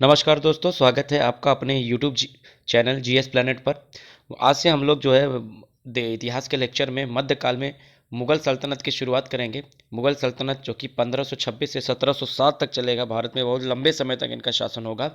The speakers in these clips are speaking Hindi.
नमस्कार दोस्तों, स्वागत है आपका अपने यूट्यूब चैनल जीएस प्लैनेट पर। आज से हम लोग जो है इतिहास के लेक्चर में मध्यकाल में मुगल सल्तनत की शुरुआत करेंगे। मुगल सल्तनत जो कि 1526 से 1707 तक चलेगा। भारत में बहुत लंबे समय तक इनका शासन होगा।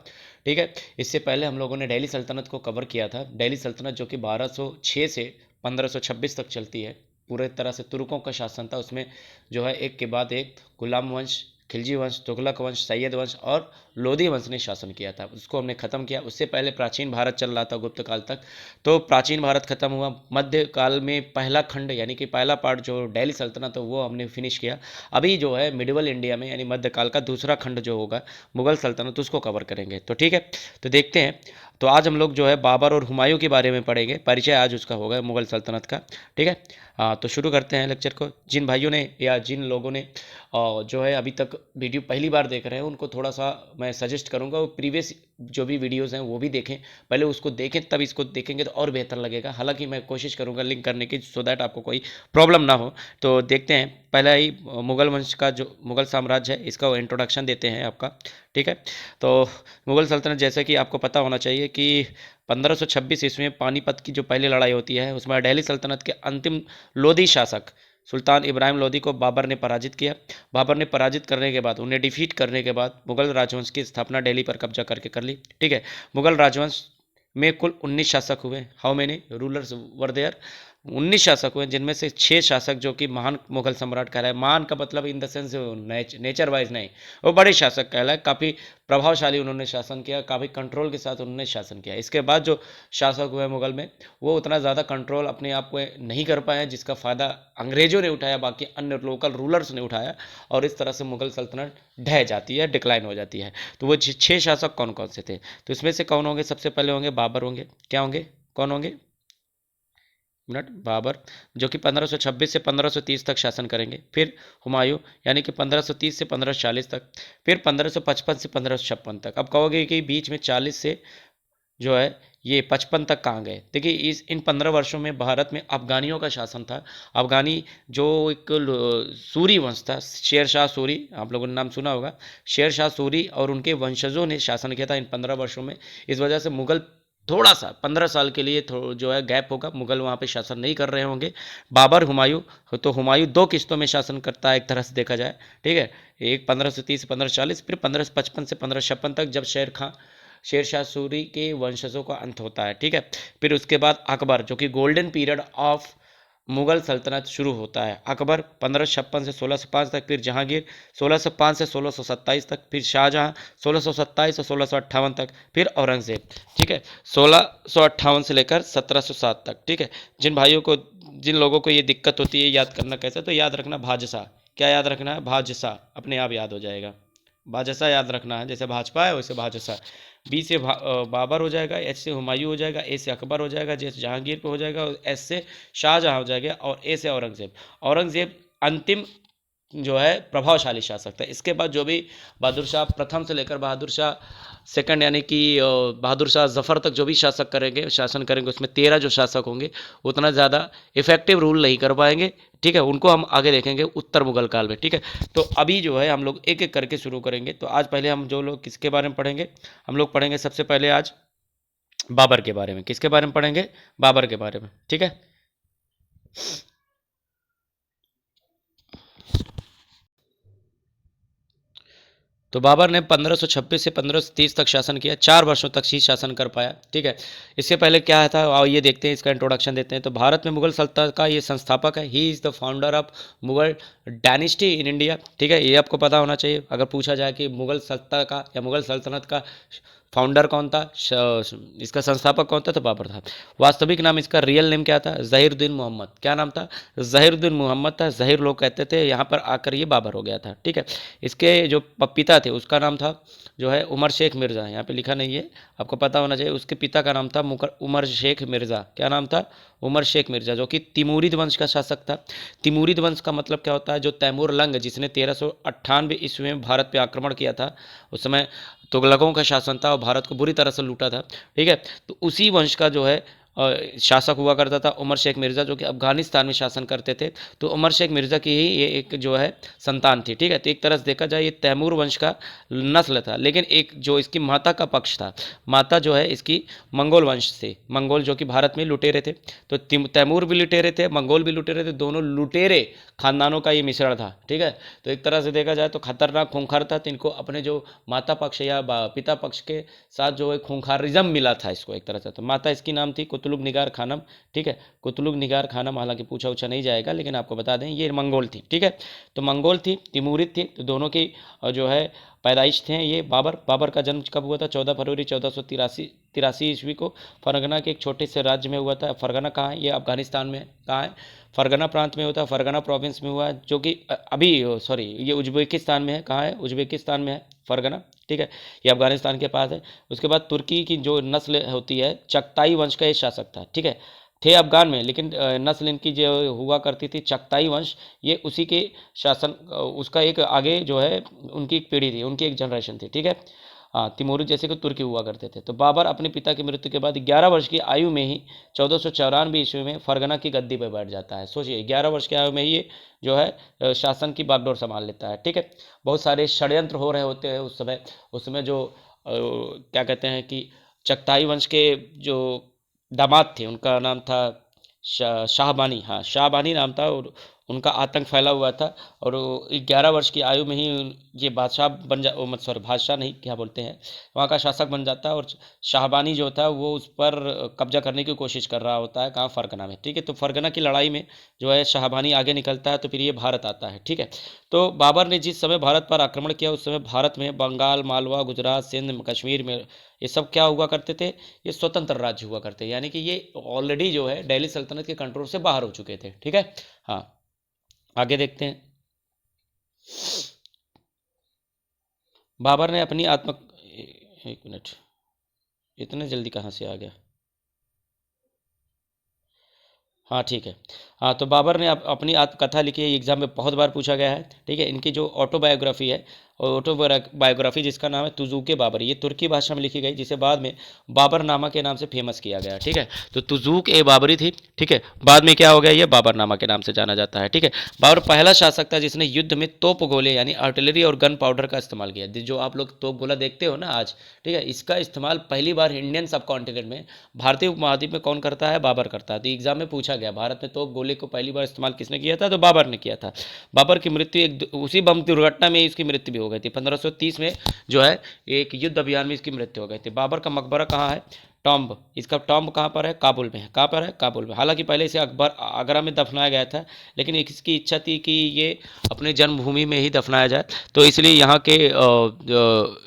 ठीक है। इससे पहले हम लोगों ने दिल्ली सल्तनत को कवर किया था। दिल्ली सल्तनत जो कि 1206 से 1526 तक चलती है। पूरे तरह से तुर्कों का शासन था। उसमें जो है एक के बाद एक गुलाम वंश, खिलजी वंश, तुगलक वंश, सैयद वंश और लोधी वंश ने शासन किया था। उसको हमने खत्म किया। उससे पहले प्राचीन भारत चल रहा था गुप्त काल तक। तो प्राचीन भारत खत्म हुआ। मध्य काल में पहला खंड यानी कि पहला पार्ट जो दिल्ली सल्तनत है वो हमने फिनिश किया। अभी जो है मिडिवल इंडिया में यानी मध्यकाल का दूसरा खंड जो होगा मुगल सल्तनत, उसको कवर करेंगे। तो ठीक है, तो देखते हैं। तो आज हम लोग जो है बाबर और हुमायूं के बारे में पढ़ेंगे। परिचय आज उसका होगा मुगल सल्तनत का। ठीक है। हाँ, तो शुरू करते हैं लेक्चर को। जिन भाइयों ने या जिन लोगों ने जो है अभी तक वीडियो पहली बार देख रहे हैं उनको थोड़ा सा मैं सजेस्ट करूंगा वो प्रीवियस जो भी वीडियोस हैं वो भी देखें। पहले उसको देखें तब इसको देखेंगे तो और बेहतर लगेगा। हालांकि मैं कोशिश करूंगा लिंक करने की सो दैट आपको कोई प्रॉब्लम ना हो। तो देखते हैं। पहला ही मुगल वंश का जो मुगल साम्राज्य है इसका इंट्रोडक्शन देते हैं आपका। ठीक है। तो मुगल सल्तनत जैसे कि आपको पता होना चाहिए कि 1526 ईस्वी में पानीपत की जो पहली लड़ाई होती है उसमें दिल्ली सल्तनत के अंतिम लोधी शासक सुल्तान इब्राहिम लोदी को बाबर ने पराजित किया। बाबर ने पराजित करने के बाद, उन्हें डिफीट करने के बाद मुगल राजवंश की स्थापना दिल्ली पर कब्जा करके कर ली। ठीक है। मुगल राजवंश में कुल 19 शासक हुए। How many rulers were there? 19 शासक हुए, जिनमें से 6 शासक जो कि महान मुगल सम्राट कहलाए। महान का मतलब in the sense nature wise नहीं, वो बड़े शासक कहलाए। काफ़ी प्रभावशाली उन्होंने शासन किया, काफ़ी कंट्रोल के साथ उन्होंने शासन किया। इसके बाद जो शासक हुए मुगल में वो उतना ज़्यादा कंट्रोल अपने आप को नहीं कर पाए जिसका फ़ायदा अंग्रेजों ने उठाया, बाकी अन्य लोकल रूलर्स ने उठाया और इस तरह से मुगल सल्तनत ढह जाती है, डिक्लाइन हो जाती है। तो वो 6 शासक कौन कौन से थे? तो इसमें से कौन होंगे? सबसे पहले होंगे बाबर होंगे। क्या होंगे? कौन होंगे? मिनट। बाबर जो कि 1526 से 1530 तक शासन करेंगे। फिर हुमायूं यानी कि 1530 से 1540 तक। फिर 1555 से 1556 तक। अब कहोगे कि बीच में 40 से जो है ये 55 तक कहाँ गए? देखिए, इस इन 15 वर्षों में भारत में अफगानियों का शासन था। अफगानी जो एक सूरी वंश था, शेर शाह सूरी, आप लोगों ने नाम सुना होगा। शेर शाह सूरी और उनके वंशजों ने शासन किया था इन 15 वर्षों में। इस वजह से मुगल थोड़ा सा 15 साल के लिए जो है गैप होगा, मुगल वहाँ पे शासन नहीं कर रहे होंगे। बाबर, हुमायूं, तो हुमायूं 2 किस्तों में शासन करता है एक तरह से देखा जाए। ठीक है। एक 1530 से 1540, फिर 1555 से 1556 तक जब शेर शाह सूरी के वंशजों का अंत होता है। ठीक है। फिर उसके बाद अकबर जो कि गोल्डन पीरियड ऑफ मुगल सल्तनत शुरू होता है। अकबर 1556 से 1605 तक, फिर जहांगीर 1605 से 1627 तक, फिर शाहजहां 1627 से 1658 तक, फिर औरंगजेब। ठीक है। 1658 से लेकर 1707 तक। ठीक है। जिन लोगों को ये दिक्कत होती है याद करना कैसे, तो याद रखना भाजसा। क्या याद रखना है? भाजसा, अपने आप याद हो जाएगा। भाजसा याद रखना है, जैसे भाजपा है वैसे भाजसा। बी से बाबर हो जाएगा, एच से हुमायूं हो जाएगा, ए से अकबर हो जाएगा, जे से जहांगीर पे हो जाएगा, और एस से शाहजहां हो जाएगा, और ए से औरंगजेब। औरंगजेब अंतिम जो है प्रभावशाली शासक था। इसके बाद जो भी बहादुर शाह प्रथम से लेकर बहादुर शाह सेकंड यानी कि बहादुर शाह जफर तक जो भी शासन करेंगे उसमें 13 जो शासक होंगे उतना ज़्यादा इफेक्टिव रूल नहीं कर पाएंगे। ठीक है। उनको हम आगे देखेंगे उत्तर मुगल काल में। ठीक है। तो अभी जो है हम लोग एक एक करके शुरू करेंगे। तो आज पहले हम जो लोग किसके बारे में पढ़ेंगे? हम लोग पढ़ेंगे सबसे पहले आज बाबर के बारे में। किसके बारे में पढ़ेंगे? बाबर के बारे में। ठीक है। तो बाबर ने 1526 से 1530 तक शासन किया। 4 वर्षों तक ही शासन कर पाया। ठीक है। इससे पहले क्या था आओ ये देखते हैं, इसका इंट्रोडक्शन देते हैं। तो भारत में मुगल सल्तनत का ये संस्थापक है। He is the founder of Mughal dynasty in India. ठीक है। ये आपको पता होना चाहिए। अगर पूछा जाए कि मुगल सत्ता का या मुगल सल्तनत का फाउंडर कौन था, इसका संस्थापक कौन था, तो बाबर था। वास्तविक नाम इसका रियल नेम क्या था? जहीरुद्दीन मोहम्मद। क्या नाम था? जहीरुद्दीन मोहम्मद था। जहीर लोग कहते थे। यहाँ पर आकर ये बाबर हो गया था। ठीक है। इसके जो पिता थे उसका नाम था जो है उमर शेख मिर्ज़ा। यहाँ पे लिखा नहीं है, आपको पता होना चाहिए। उसके पिता का नाम था उमर शेख मिर्ज़ा। क्या नाम था? उमर शेख मिर्ज़ा, जो कि तिमूरिद वंश का शासक था। तिमूरिद वंश का मतलब क्या होता है? जो तैमूर लंग जिसने 1398 ईस्वी में भारत पे आक्रमण किया था, उस समय तुगलकों का शासन था और भारत को बुरी तरह से लूटा था। ठीक है। तो उसी वंश का जो है शासक हुआ करता था उमर शेख मिर्ज़ा, जो कि अफगानिस्तान में शासन करते थे। तो उमर शेख मिर्ज़ा की ही ये एक जो है संतान थी, ठीक है। तो एक तरह से देखा जाए ये तैमूर वंश का नस्ल था, लेकिन एक जो इसकी माता का पक्ष था, माता जो है इसकी मंगोल वंश से, मंगोल जो कि भारत में लुटेरे थे। तो तैमूर भी लुटेरे थे, मंगोल भी लुटेरे थे, दोनों लुटेरे खानदानों का ये मिश्रण था, ठीक है। तो एक तरह से देखा जाए तो खतरनाक खूंखार था। तो इनको अपने जो माता पक्ष या पिता पक्ष के साथ जो है खूंखारिज्म मिला था इसको एक तरह से। तो माता इसकी नाम थी कुतुलुग निगार खानम, ठीक है। कुतुलुग निगार खानम, हालांकि पूछा उछा नहीं जाएगा, लेकिन आपको बता दें ये मंगोल थी, ठीक है। तो मंगोल थी, तिमूरिद थी, तो दोनों की जो है पैदाइश थे ये। बाबर का जन्म कब हुआ था? 14 फरवरी 1483 ईस्वी को फरगना के एक छोटे से राज्य में हुआ था। फरगना कहाँ है? ये अफगानिस्तान में कहाँ है? फरगना प्रांत में होता है, फरगना प्रोविंस में हुआ है, जो कि अभी सॉरी ये उज्बेकिस्तान में है। कहाँ है? उज्बेकिस्तान में है फरगना, ठीक है। ये अफगानिस्तान के पास है। उसके बाद तुर्की की जो नस्ल होती है, चगताई वंश का ये शासक था, ठीक है। थे अफगान में, लेकिन नस्ल इनकी जो हुआ करती थी चगताई वंश, ये उसी के शासन उसका एक आगे जो है उनकी एक पीढ़ी थी, उनकी एक जनरेशन थी, ठीक है। हाँ, तिमूरी जैसे कि तुर्की हुआ करते थे। तो बाबर अपने पिता की मृत्यु के बाद 11 वर्ष की आयु में ही 1494 ईस्वी में फरगना की गद्दी पर बैठ जाता है। सोचिए 11 वर्ष की आयु में ही ये जो है शासन की बागडोर संभाल लेता है, ठीक है। बहुत सारे षड्यंत्र हो रहे होते हैं उस समय जो क्या कहते हैं कि चगताई वंश के जो दामाद थे, उनका नाम था शाहबानी, हाँ शाहबानी नाम था, और उनका आतंक फैला हुआ था। और 11 वर्ष की आयु में ही ये बादशाह बन जा मत सॉरी बादशाह नहीं, क्या बोलते हैं, वहाँ का शासक बन जाता है। और शाहबानी जो था वो उस पर कब्जा करने की कोशिश कर रहा होता है, कहाँ? फरगना में, ठीक है। तो फरगना की लड़ाई में जो है शाहबानी आगे निकलता है, तो फिर ये भारत आता है, ठीक है। तो बाबर ने जिस समय भारत पर आक्रमण किया, उस समय भारत में बंगाल, मालवा, गुजरात, सिंध, कश्मीर में ये सब क्या हुआ करते थे? ये स्वतंत्र राज्य हुआ करते, यानी कि ये ऑलरेडी जो है दिल्ली सल्तनत के कंट्रोल से बाहर हो चुके थे, ठीक है। हाँ, आगे देखते हैं। बाबर ने अपनी एक मिनट, इतने जल्दी कहाँ से आ गया? हाँ ठीक है। हाँ, तो बाबर ने अपनी आत्मकथा लिखी है, एग्जाम में बहुत बार पूछा गया है, ठीक है। इनकी जो ऑटोबायोग्राफी है, और ऑटोबायोग्राफी जिसका नाम है तुजूक बाबर, ये तुर्की भाषा में लिखी गई, जिसे बाद में बाबरनामा के नाम से फेमस किया गया, ठीक है। तो तुजूक बाबरी थी, ठीक है। बाद में क्या हो गया? ये बाबरनामा के नाम से जाना जाता है, ठीक है। बाबर पहला शासक था जिसने युद्ध में तोप गोले यानी आर्टिलरी और गन पाउडर का इस्तेमाल किया। जो आप लोग तोप गोला देखते हो ना आज, ठीक है, इसका इस्तेमाल पहली बार इंडियन सब कॉन्टिनेंट में, भारतीय उपमहाद्वीप में कौन करता है? बाबर करता है। तो एग्जाम में पूछा गया भारत में तोप गोले को पहली बार इस्तेमाल किसने किया था? तो बाबर ने किया था। बाबर की मृत्यु उसी बम दुर्घटना में इसकी मृत्यु भी हो गई थी। 1530 में जो है एक युद्ध अभियान में इसकी मृत्यु हो गई थी। बाबर का मकबरा कहाँ है? टॉम्ब, इसका टॉम्ब कहाँ पर है? काबुल में है। कहाँ पर है? काबुल में। हालांकि पहले इसे आगरा में दफनाया गया था, लेकिन इसकी इच्छा थी कि ये अपने जन्मभूमि में ही दफनाया जाए, तो इसलिए यहाँ के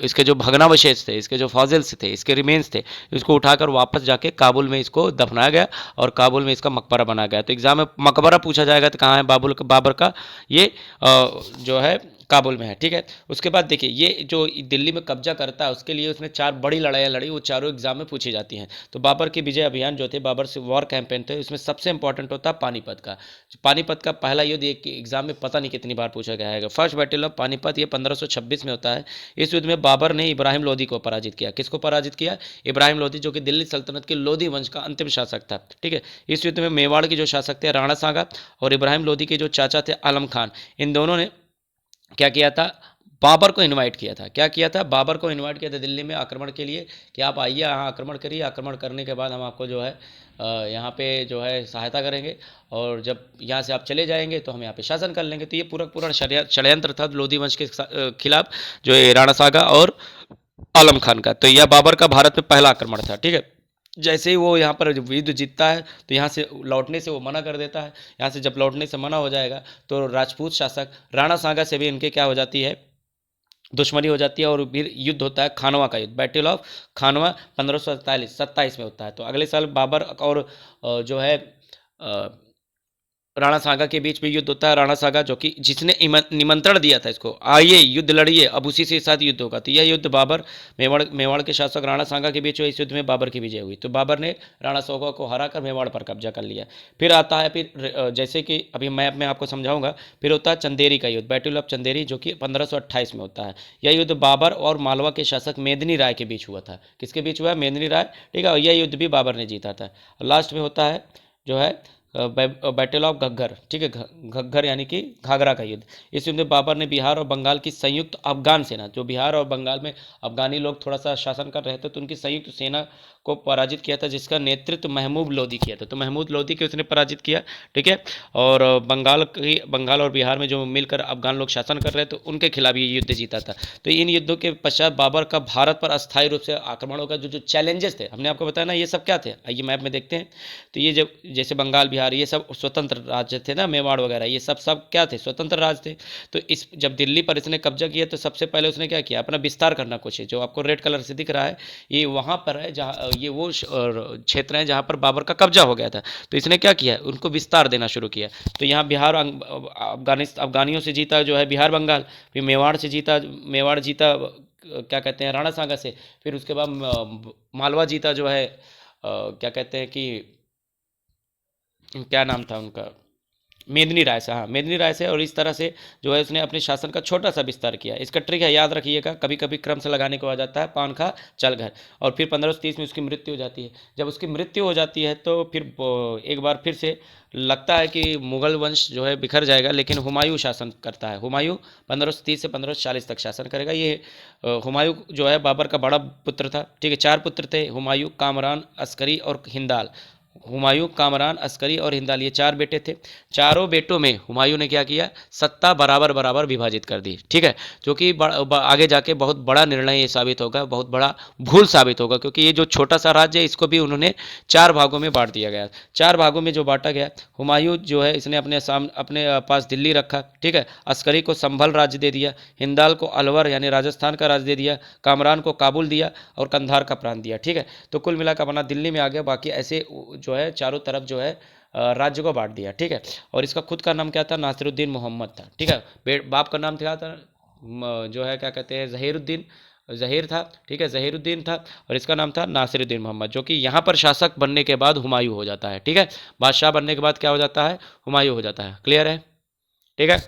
इसके जो भग्नावशेष थे, इसके जो फॉसिल्स थे, इसके रिमेन्स थे, इसको उठाकर वापस जाके काबुल में इसको दफनाया गया, और काबुल में इसका मकबरा बनाया गया। तो एग्जाम में मकबरा पूछा जाएगा तो कहाँ है बाबर का? ये जो है काबुल में है, ठीक है। उसके बाद देखिए ये जो दिल्ली में कब्जा करता है, उसके लिए उसने 4 बड़ी लड़ाइयाँ लड़ी, वो चारों एग्जाम में पूछी जाती हैं। तो बाबर के विजय अभियान जो थे, बाबर से वॉर कैंपेन थे, उसमें सबसे इंपॉर्टेंट होता है पानीपत का। पानीपत का पहला युद्ध एक एग्जाम में पता नहीं कितनी बार पूछा गया है। फर्स्ट बैटल ऑफ पानीपत, ये 1526 में होता है। इस युद्ध में बाबर ने इब्राहिम लोदी को पराजित किया। किसको पराजित किया? इब्राहिम लोदी, जो कि दिल्ली सल्तनत के लोदी वंश का अंतिम शासक था, ठीक है। इस युद्ध में मेवाड़ के जो शासक थे राणा सांगा, और इब्राहिम लोदी के जो चाचा थे आलम खान, इन दोनों ने क्या किया था? बाबर को इनवाइट किया था। क्या किया था? बाबर को इनवाइट किया था दिल्ली में आक्रमण के लिए, कि आप आइए यहाँ आक्रमण करिए, आक्रमण करने के बाद हम आपको जो है यहाँ पे जो है सहायता करेंगे, और जब यहाँ से आप चले जाएंगे तो हम यहाँ पे शासन कर लेंगे। तो ये पूरा पूरा षड्यंत्र था लोधी वंश के खिलाफ, जो ये राणा सागा और आलम खान का। तो यह बाबर का भारत में पहला आक्रमण था, ठीक है। जैसे ही वो यहाँ पर युद्ध जीतता है, तो यहाँ से लौटने से वो मना कर देता है। यहाँ से जब लौटने से मना हो जाएगा, तो राजपूत शासक राणा सांगा से भी इनके क्या हो जाती है? दुश्मनी हो जाती है, और फिर युद्ध होता है खानवा का युद्ध, बैटल ऑफ खानवा 1527 में होता है। तो अगले साल बाबर और जो है राणा सागा के बीच में युद्ध होता है। राणा सागा जो कि जिसने निमंत्रण दिया था इसको, आइए युद्ध लड़िए, अब उसी से साथ युद्ध होगा। तो यह युद्ध बाबर, मेवाड़ के शासक राणा सागा के बीच हुआ। इस युद्ध में बाबर की विजय हुई। तो बाबर ने राणा सागा को हराकर मेवाड़ पर कब्जा कर लिया। फिर आता है, फिर जैसे कि अभी मैप में आपको समझाऊंगा। फिर होता है चंदेरी का युद्ध, बैटल ऑफ चंदेरी, जो कि 1528 में होता है। यह युद्ध बाबर और मालवा के शासक मेदिनी राय के बीच हुआ था। किसके बीच हुआ? मेदिनी राय, ठीक है। और यह युद्ध भी बाबर ने जीता था। लास्ट में होता है जो है बैटल ऑफ घग्गर, ठीक है। घग्गर यानी कि घाघरा का युद्ध। इस युद्ध में बाबर ने बिहार और बंगाल की संयुक्त अफगान सेना, जो बिहार और बंगाल में अफगानी लोग थोड़ा सा शासन कर रहे थे, तो उनकी संयुक्त सेना को पराजित किया था, जिसका नेतृत्व महमूद लोदी किया था। तो महमूद लोदी को उसने पराजित किया, ठीक है। और बंगाल और बिहार में जो मिलकर अफगान लोग शासन कर रहे थे, उनके खिलाफ ये युद्ध जीता था। तो इन युद्धों के पश्चात बाबर का भारत पर अस्थायी रूप से आक्रमण होगा। जो जो चैलेंजेस थे, हमने आपको बताया ना, ये सब क्या थे, आइए मैप में देखते हैं। तो ये जब जैसे बंगाल, बिहार, ये सब स्वतंत्र राज्य थे ना, मेवाड़ वगैरह, ये सब क्या थे? स्वतंत्र राज्य थे। तो इस जब दिल्ली पर इसने कब्जा किया, तो सबसे पहले उसने क्या किया? अपना विस्तार करना कोशिश। जो आपको रेड कलर से दिख रहा है, ये वहाँ पर है जहाँ ये वो क्षेत्र हैं जहाँ पर बाबर का कब्जा हो गया था। तो इसने क्या किया? उनको विस्तार देना शुरू किया। तो यहाँ बिहार अफगानियों से जीता जो है बिहार बंगाल, फिर मेवाड़ जीता क्या कहते हैं, राणा सांगा से। फिर उसके बाद मालवा जीता जो है क्या कहते हैं कि क्या नाम था उनका, मेदिनी राय से, हाँ मेदिनी राय से। और इस तरह से जो है उसने अपने शासन का छोटा सा विस्तार किया। इसका ट्रिक है, याद रखिएगा, कभी कभी क्रम से लगाने को आ जाता है, पान खा चल घर। और फिर 1530 में उसकी मृत्यु हो जाती है। जब उसकी मृत्यु हो जाती है तो फिर एक बार फिर से लगता है कि मुगल वंश जो है बिखर जाएगा, लेकिन हुमायूं शासन करता है। हुमायूं 1530 से 1540 तक शासन करेगा। ये हुमायूं जो है बाबर का बड़ा पुत्र था, ठीक है। 4 पुत्र थे, हुमायूं, कामरान, अस्करी और हिंदाल। हुमायूं, कामरान, अस्करी और हिंदाल, ये 4 बेटे थे। चारों बेटों में हुमायूं ने क्या किया? सत्ता बराबर बराबर विभाजित कर दी, ठीक है। जो कि आगे जाके बहुत बड़ा निर्णय ये साबित होगा, बहुत बड़ा भूल साबित होगा, क्योंकि ये जो छोटा सा राज्य है, इसको भी उन्होंने 4 भागों में बांट दिया गया। 4 भागों में जो बांटा गया, हुमायूं जो है इसने अपने पास दिल्ली रखा, ठीक है। अस्करी को संभल राज्य दे दिया, हिंदाल को अलवर यानी राजस्थान का राज्य दे दिया, कामरान को काबुल दिया और कंधार का प्रांत दिया, ठीक है। तो कुल मिलाकर अपना दिल्ली में आ गया। बाकी ऐसे जो है चारों तरफ जो है राज्य को बांट दिया, ठीक है। और इसका खुद का नाम क्या था? नासिरुद्दीन मोहम्मद था, ठीक है। बाप का नाम क्या था? जो है क्या कहते हैं, जहीर था, ठीक है, जहीरुद्दीन था। और इसका नाम था नासिरुद्दीन मोहम्मद, जो कि यहाँ पर शासक बनने के बाद हुमायूं हो जाता है, ठीक है। बादशाह बनने के बाद क्या हो जाता है? हुमायूं हो जाता है। क्लियर है? ठीक है।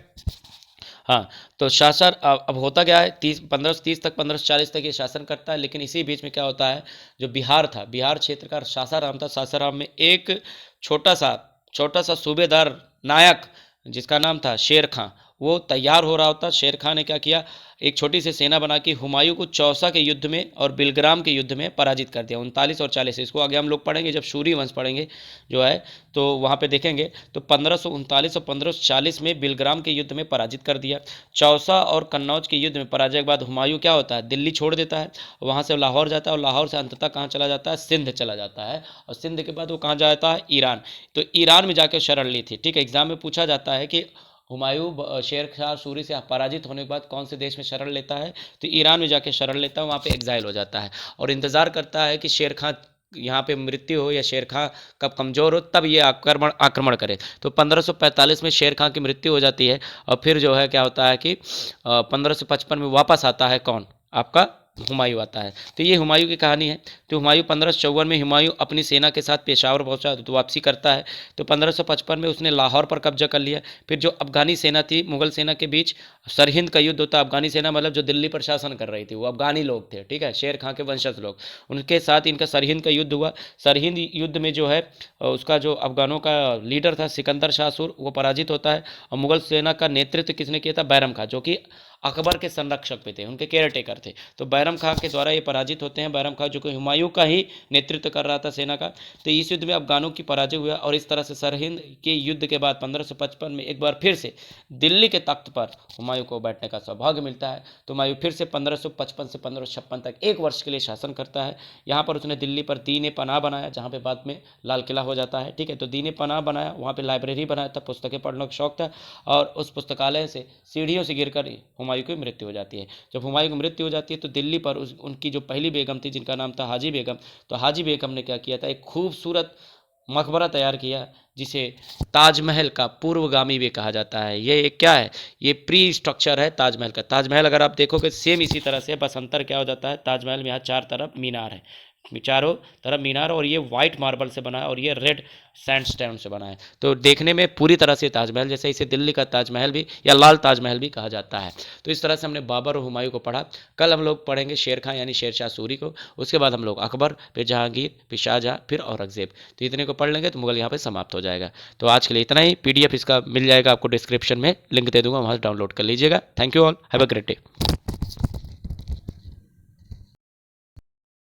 हाँ, तो शासन अब होता क्या है, 1530 तक 1540 तक ये शासन करता है। लेकिन इसी बीच में क्या होता है, जो बिहार था, बिहार क्षेत्र का सासाराम था। सासाराम में एक छोटा सा सूबेदार नायक, जिसका नाम था शेर खां, वो तैयार हो रहा होता। शेर खां ने क्या किया? एक छोटी सी सेना बना के हुमायूं को चौसा के युद्ध में और बिलग्राम के युद्ध में पराजित कर दिया, 39 और 40। इसको आगे हम लोग पढ़ेंगे जब सूर्य वंश पढ़ेंगे जो है, तो वहाँ पे देखेंगे। तो 1539 और 1540 में बिलग्राम के युद्ध में पराजित कर दिया। चौसा और कन्नौज के युद्ध में पराजय के बाद हुमायूं क्या होता है? दिल्ली छोड़ देता है, वहाँ से लाहौर जाता है, और लाहौर से अंततः कहाँ चला जाता है? सिंध चला जाता है। और सिंध के बाद वो कहाँ जाता है? ईरान। तो ईरान में जाकर शरण ली थी, ठीक है। एग्जाम में पूछा जाता है कि हुमायूं शेर शाह सूरी से पराजित होने के बाद कौन से देश में शरण लेता है? तो ईरान में जाके शरण लेता है, वहाँ पे एग्जाइल हो जाता है और इंतज़ार करता है कि शेर खां यहाँ पे मृत्यु हो या शेर खां कब कमज़ोर हो, तब ये आक्रमण करे। तो 1545 में शेर खां की मृत्यु हो जाती है। और फिर जो है क्या होता है कि 1555 में वापस आता है कौन? आपका हुमायूं आता है। तो ये हुमायूं की कहानी है। तो हुमायूं 1554 में हुमायूं अपनी सेना के साथ पेशावर पहुंचा, तो वापसी करता है। तो 1555 में उसने लाहौर पर कब्जा कर लिया। फिर जो अफगानी सेना थी, मुगल सेना के बीच सरहिंद का युद्ध होता है। अफगानी सेना मतलब जो दिल्ली पर शासन कर रही थी, वो अफगानी लोग थे, ठीक है, शेर खां के वंशज लोग। उनके साथ इनका सरहिंद का युद्ध हुआ। सरहिंद युद्ध में जो है उसका जो अफगानों का लीडर था सिकंदर शाह सूर, वो पराजित होता है। और मुगल सेना का नेतृत्व किसने किया था? बैरम खां, जो कि अकबर के संरक्षक भी थे, उनके केयर टेकर थे। तो बैरम खां के द्वारा ये पराजित होते हैं। बैरम खां जो कि हुमायूं का ही नेतृत्व कर रहा था सेना का। तो इस युद्ध में अफगानों की पराजय हुआ और इस तरह से सरहिंद के युद्ध के बाद 1555 में एक बार फिर से दिल्ली के तख्त पर हुमायूं को बैठने का सौभाग्य मिलता है। तो हुमायूं फिर से 1555 से 1556 तक 1 वर्ष के लिए शासन करता है। यहाँ पर उसने दिल्ली पर दीन पनाह बनाया, जहाँ पे बाद में लाल किला हो जाता है, ठीक है। तो दीन पनाह बनाया, वहाँ पे लाइब्रेरी बनाया था, पुस्तकें पढ़ने का शौक था। और उस पुस्तकालय से सीढ़ियों से गिरकर हुमायूं की मृत्यु हो जाती है। जब हुमायूं की मृत्यु हो जाती है तो दिल्ली पर उनकी जो पहली बेगम थी, जिनका नाम था हाजी बेगम, तो हाजी बेगम ने क्या किया था? एक खूबसूरत मकबरा तैयार किया, जिसे ताजमहल का पूर्वगामी भी कहा जाता है। ये एक क्या है, ये प्री स्ट्रक्चर है ताजमहल का। ताजमहल अगर आप देखोगे सेम इसी तरह से, बस अंतर क्या हो जाता है, ताजमहल में यहाँ चार तरफ मीनार है, चारों तरफ मीनार, और ये वाइट मार्बल से बना है और ये रेड सैंडस्टोन से बना है। तो देखने में पूरी तरह से ताजमहल जैसे, इसे दिल्ली का ताजमहल भी या लाल ताजमहल भी कहा जाता है। तो इस तरह से हमने बाबर और हुमायूं को पढ़ा। कल हम लोग पढ़ेंगे शेर खां यानी शेरशाह सूरी को, उसके बाद हम लोग अकबर, फिर जहांगीर, फिर शाहजहां, फिर औरंगजेब। तो इतने को पढ़ लेंगे तो मुगल यहाँ पे समाप्त हो जाएगा। तो आज के लिए इतना ही। पीडीएफ इसका मिल जाएगा आपको डिस्क्रिप्शन में, लिंक दे दूंगा, वहाँ से डाउनलोड कर लीजिएगा। Thank you all, have a great day.